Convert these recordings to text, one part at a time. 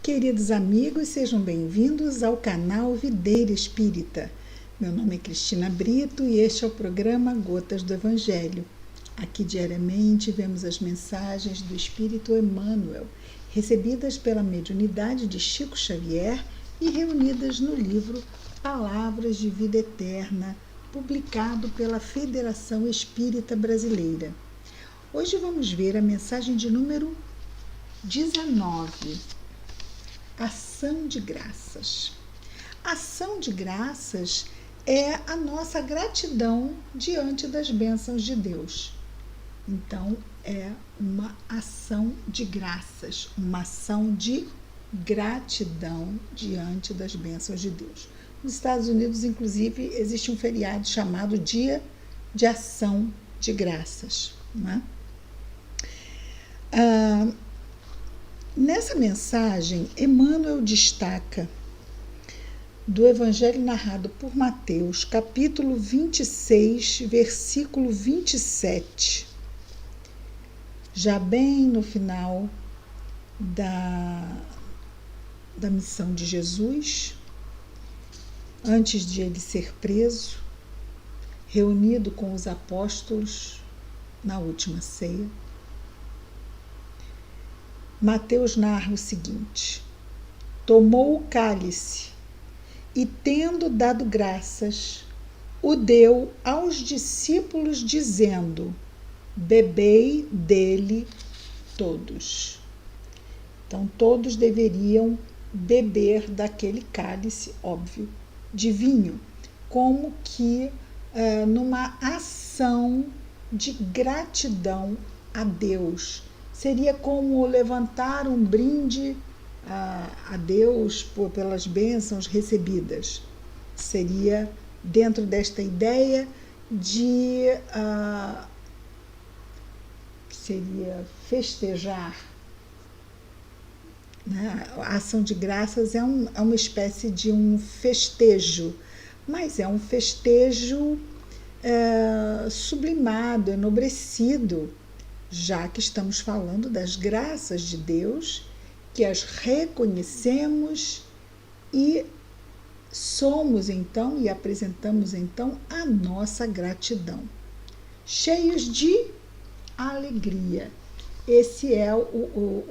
Queridos amigos, sejam bem-vindos ao canal Videira Espírita. Meu nome é Cristina Brito e este é o programa Gotas do Evangelho. Aqui diariamente vemos as mensagens do Espírito Emmanuel, recebidas pela mediunidade de Chico Xavier e reunidas no livro Palavras de Vida Eterna, publicado pela Federação Espírita Brasileira. Hoje vamos ver a mensagem de número 19. Ação de graças. Ação de graças é a nossa gratidão diante das bênçãos de Deus. Então, é uma ação de graças, uma ação de gratidão diante das bênçãos de Deus. Nos Estados Unidos, inclusive, existe um feriado chamado Dia de Ação de Graças, não é? Nessa mensagem, Emmanuel destaca do Evangelho narrado por Mateus, capítulo 26, versículo 27, já bem no final da missão de Jesus, antes de ele ser preso, reunido com os apóstolos na última ceia. Mateus narra o seguinte: tomou o cálice e, tendo dado graças, o deu aos discípulos, dizendo: bebei dele todos. Então, todos deveriam beber daquele cálice, óbvio, de vinho, como que numa ação de gratidão a Deus. Seria como levantar um brinde a Deus pelas bênçãos recebidas. Seria dentro desta ideia de seria festejar. Né? A ação de graças é uma espécie de um festejo, mas é um festejo sublimado, enobrecido, já que estamos falando das graças de Deus, que as reconhecemos e somos então e apresentamos então a nossa gratidão, cheios de alegria. Esse é o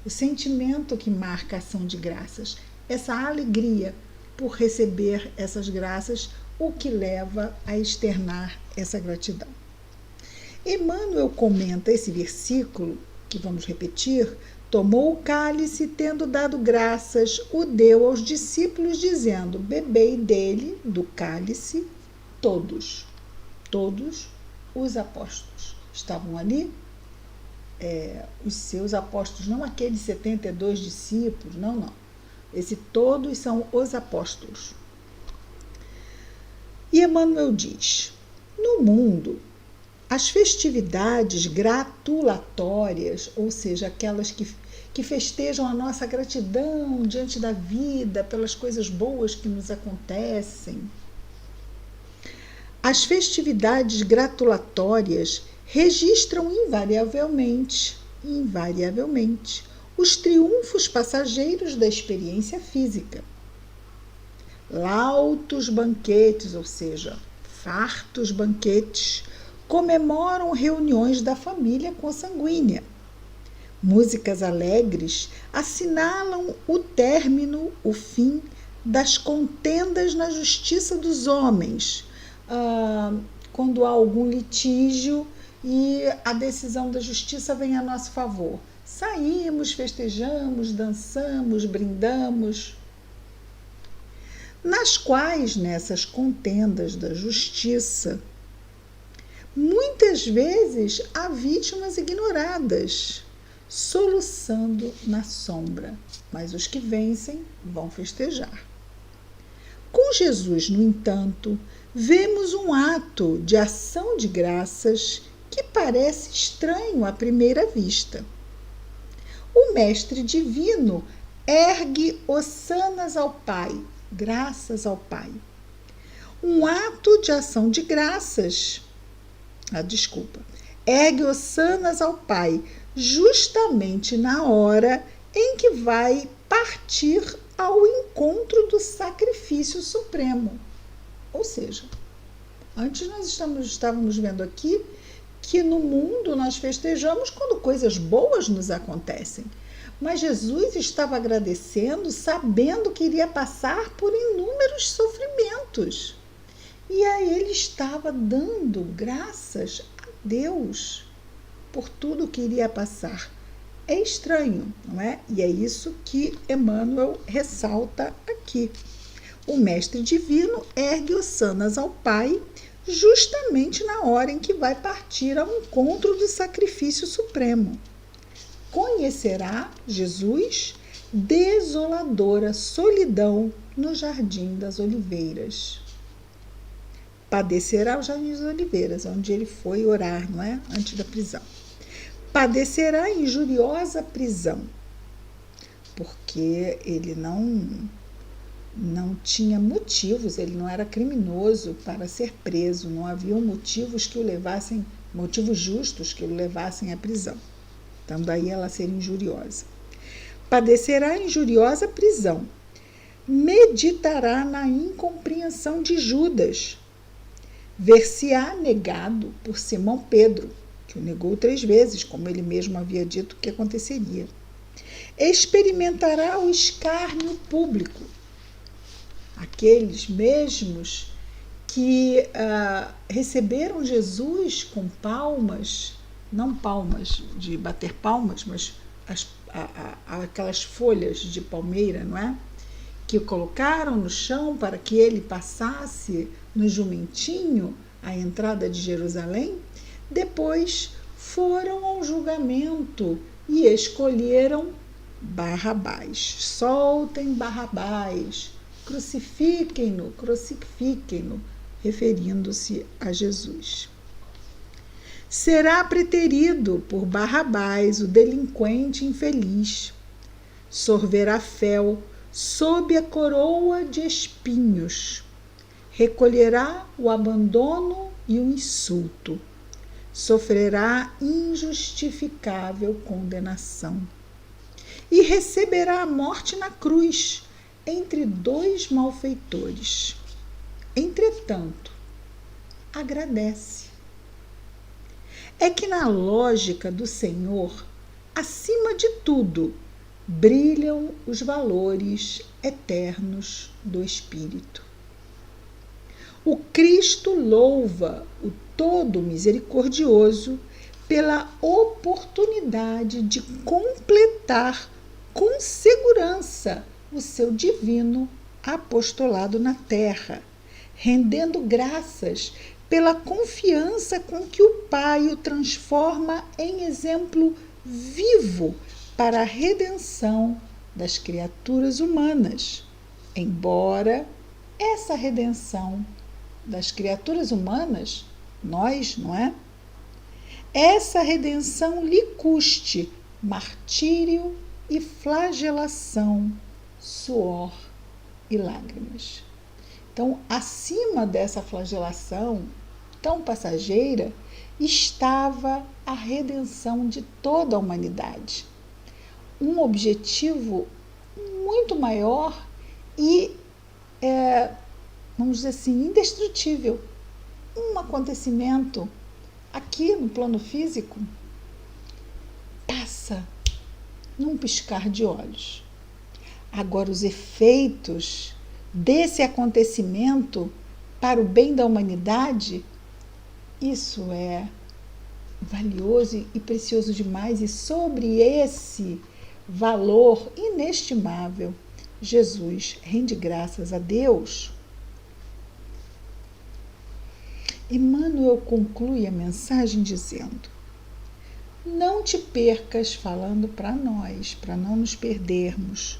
sentimento que marca a ação de graças, essa alegria por receber essas graças, o que leva a externar essa gratidão. Emmanuel comenta esse versículo, que vamos repetir: tomou o cálice, tendo dado graças, o deu aos discípulos, dizendo: bebei dele, do cálice, todos. Todos os apóstolos estavam ali, os seus apóstolos, não aqueles 72 discípulos, não. Esse todos são os apóstolos. E Emmanuel diz: no mundo, as festividades gratulatórias, ou seja, aquelas que festejam a nossa gratidão diante da vida, pelas coisas boas que nos acontecem, as festividades gratulatórias registram invariavelmente, os triunfos passageiros da experiência física. Lautos banquetes, ou seja, fartos banquetes, comemoram reuniões da família consanguínea. Músicas alegres assinalam o término, o fim das contendas na justiça dos homens, quando há algum litígio e a decisão da justiça vem a nosso favor. Saímos, festejamos, dançamos, brindamos. Nas quais, nessas contendas da justiça, muitas vezes há vítimas ignoradas, soluçando na sombra, mas os que vencem vão festejar. Com Jesus, no entanto, vemos um ato de ação de graças que parece estranho à primeira vista. O Mestre Divino ergue hossanas ao Pai, graças ao Pai. Um ato de ação de graças. Ergue hossanas ao Pai, justamente na hora em que vai partir ao encontro do sacrifício supremo. Ou seja, antes nós estávamos vendo aqui que no mundo nós festejamos quando coisas boas nos acontecem. Mas Jesus estava agradecendo, sabendo que iria passar por inúmeros sofrimentos. E aí ele estava dando graças a Deus por tudo que iria passar. É estranho, não é? E é isso que Emmanuel ressalta aqui. O Mestre Divino ergue ossanas ao Pai justamente na hora em que vai partir ao encontro do sacrifício supremo. Conhecerá Jesus desoladora solidão no Jardim das Oliveiras. Padecerá o Jardim das Oliveiras, onde ele foi orar, não é? Antes da prisão. Padecerá injuriosa prisão, porque ele não tinha motivos, ele não era criminoso para ser preso, não haviam motivos justos que o levassem à prisão. Então, daí ela ser injuriosa. Padecerá injuriosa prisão, meditará na incompreensão de Judas, ver-se-á negado por Simão Pedro, que o negou 3 vezes, como ele mesmo havia dito que aconteceria. Experimentará o escárnio público, aqueles mesmos que receberam Jesus com palmas, não palmas de bater palmas, mas aquelas folhas de palmeira, não é? Que colocaram no chão para que ele passasse no jumentinho à entrada de Jerusalém, depois foram ao julgamento e escolheram Barrabás. Soltem Barrabás, crucifiquem-no, referindo-se a Jesus. Será preterido por Barrabás o delinquente infeliz. Sorverá fel sob a coroa de espinhos. Recolherá o abandono e o insulto. Sofrerá injustificável condenação. E receberá a morte na cruz, entre 2 malfeitores. Entretanto, agradece. É que na lógica do Senhor, acima de tudo, brilham os valores eternos do Espírito. O Cristo louva o Todo Misericordioso pela oportunidade de completar com segurança o seu divino apostolado na terra, rendendo graças pela confiança com que o Pai o transforma em exemplo vivo para a redenção das criaturas humanas, embora essa redenção das criaturas humanas, nós, não é? Essa redenção lhe custe martírio e flagelação, suor e lágrimas. Então, acima dessa flagelação tão passageira, estava a redenção de toda a humanidade. Um objetivo muito maior e, vamos dizer assim, indestrutível. Um acontecimento aqui no plano físico passa num piscar de olhos. Agora, os efeitos desse acontecimento para o bem da humanidade, isso é valioso e precioso demais, e sobre esse valor inestimável, Jesus rende graças a Deus. Emmanuel conclui a mensagem dizendo: não te percas, falando para nós, para não nos perdermos,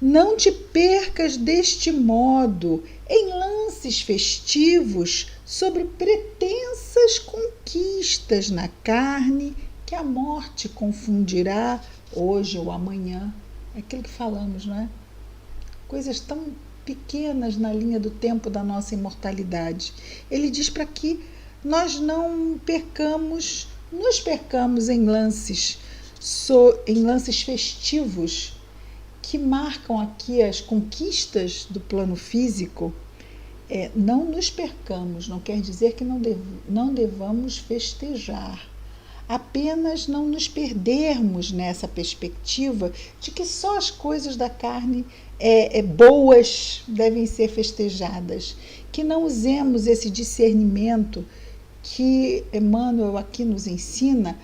não te percas deste modo em lances festivos sobre pretensas conquistas na carne que a morte confundirá hoje ou amanhã. É aquilo que falamos, não é? Coisas tão pequenas na linha do tempo da nossa imortalidade. Ele diz para que nós não nos percamos em lances em lances festivos que marcam aqui as conquistas do plano físico, não nos percamos, não quer dizer que não devamos festejar. Apenas não nos perdermos nessa perspectiva de que só as coisas da carne boas devem ser festejadas, que não usemos esse discernimento que Emmanuel aqui nos ensina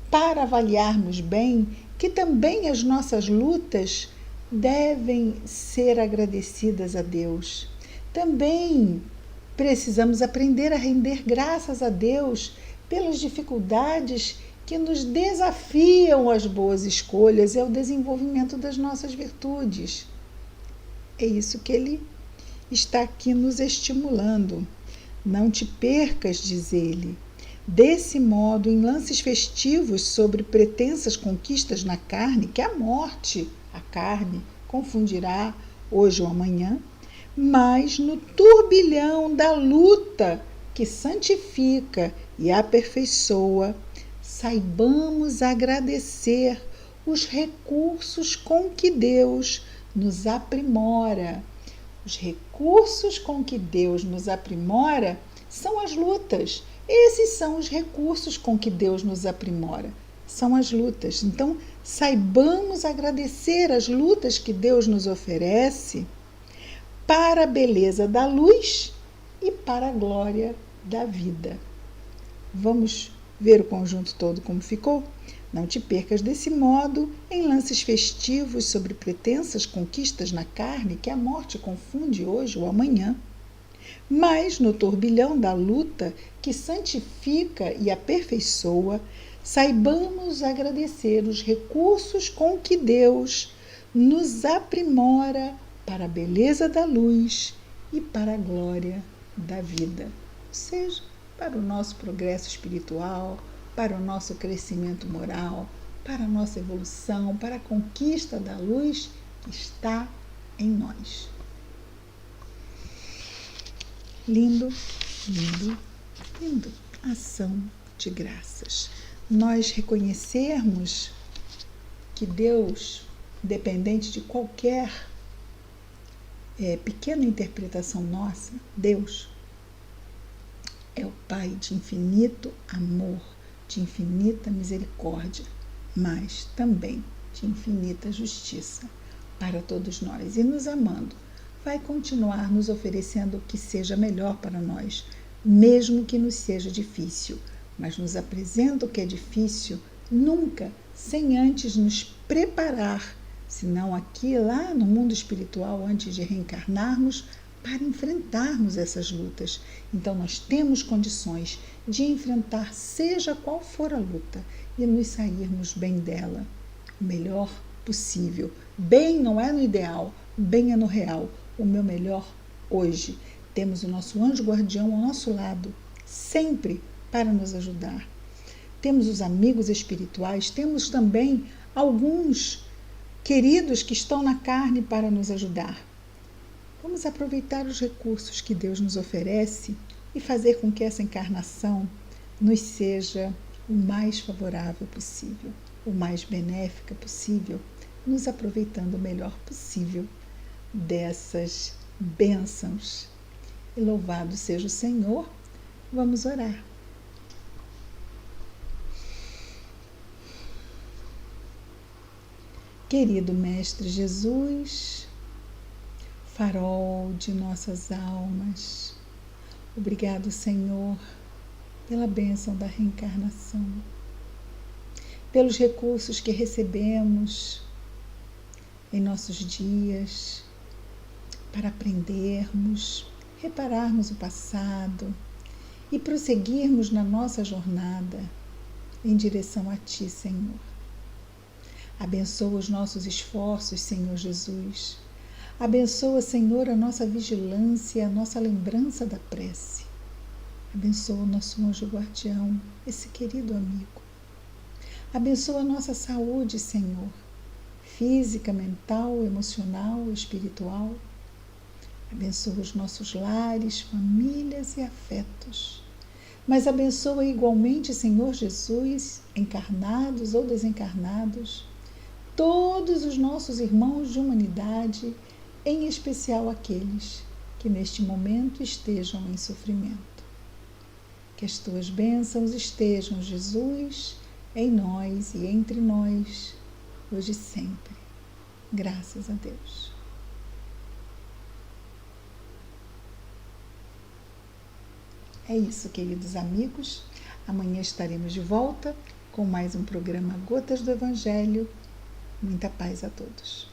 para avaliarmos bem que também as nossas lutas devem ser agradecidas a Deus. Também precisamos aprender a render graças a Deus pelas dificuldades que nos desafiam às boas escolhas e ao desenvolvimento das nossas virtudes. É isso que ele está aqui nos estimulando. Não te percas, diz ele. Desse modo, em lances festivos sobre pretensas conquistas na carne, que a morte, a carne, confundirá hoje ou amanhã, mas no turbilhão da luta que santifica e aperfeiçoa, saibamos agradecer os recursos com que Deus nos aprimora. Os recursos com que Deus nos aprimora são as lutas. Esses são os recursos com que Deus nos aprimora. São as lutas. Então, saibamos agradecer as lutas que Deus nos oferece para a beleza da luz e para a glória da vida. Vamos ver o conjunto todo como ficou? Não te percas desse modo em lances festivos sobre pretensas conquistas na carne que a morte confunde hoje ou amanhã. Mas no turbilhão da luta que santifica e aperfeiçoa, saibamos agradecer os recursos com que Deus nos aprimora para a beleza da luz e para a glória da vida. Ou seja, para o nosso progresso espiritual, para o nosso crescimento moral, para a nossa evolução, para a conquista da luz que está em nós. Lindo, lindo, lindo. Ação de graças. Nós reconhecermos que Deus, independente de qualquer pequena interpretação nossa, Deus é o Pai de infinito amor, de infinita misericórdia, mas também de infinita justiça para todos nós. E nos amando, vai continuar nos oferecendo o que seja melhor para nós, mesmo que nos seja difícil, mas nos apresenta o que é difícil nunca sem antes nos preparar, senão aqui lá no mundo espiritual, antes de reencarnarmos, para enfrentarmos essas lutas. Então nós temos condições de enfrentar seja qual for a luta e nos sairmos bem dela, o melhor possível. Bem não é no ideal, bem é no real, o meu melhor hoje. Temos o nosso anjo guardião ao nosso lado, sempre para nos ajudar. Temos os amigos espirituais, temos também alguns queridos que estão na carne para nos ajudar. Vamos aproveitar os recursos que Deus nos oferece e fazer com que essa encarnação nos seja o mais favorável possível, o mais benéfica possível, nos aproveitando o melhor possível dessas bênçãos. E louvado seja o Senhor. Vamos orar. Querido Mestre Jesus, farol de nossas almas, obrigado, Senhor, pela bênção da reencarnação, pelos recursos que recebemos em nossos dias para aprendermos, repararmos o passado e prosseguirmos na nossa jornada em direção a Ti, Senhor. Abençoa os nossos esforços, Senhor Jesus. Abençoa, Senhor, a nossa vigilância, a nossa lembrança da prece. Abençoa o nosso anjo guardião, esse querido amigo. Abençoa a nossa saúde, Senhor, física, mental, emocional, espiritual. Abençoa os nossos lares, famílias e afetos. mas abençoa igualmente, Senhor Jesus, encarnados ou desencarnados, todos os nossos irmãos de humanidade, em especial aqueles que neste momento estejam em sofrimento. Que as tuas bênçãos estejam, Jesus, em nós e entre nós, hoje e sempre. Graças a Deus. É isso, queridos amigos. Amanhã estaremos de volta com mais um programa Gotas do Evangelho. Muita paz a todos.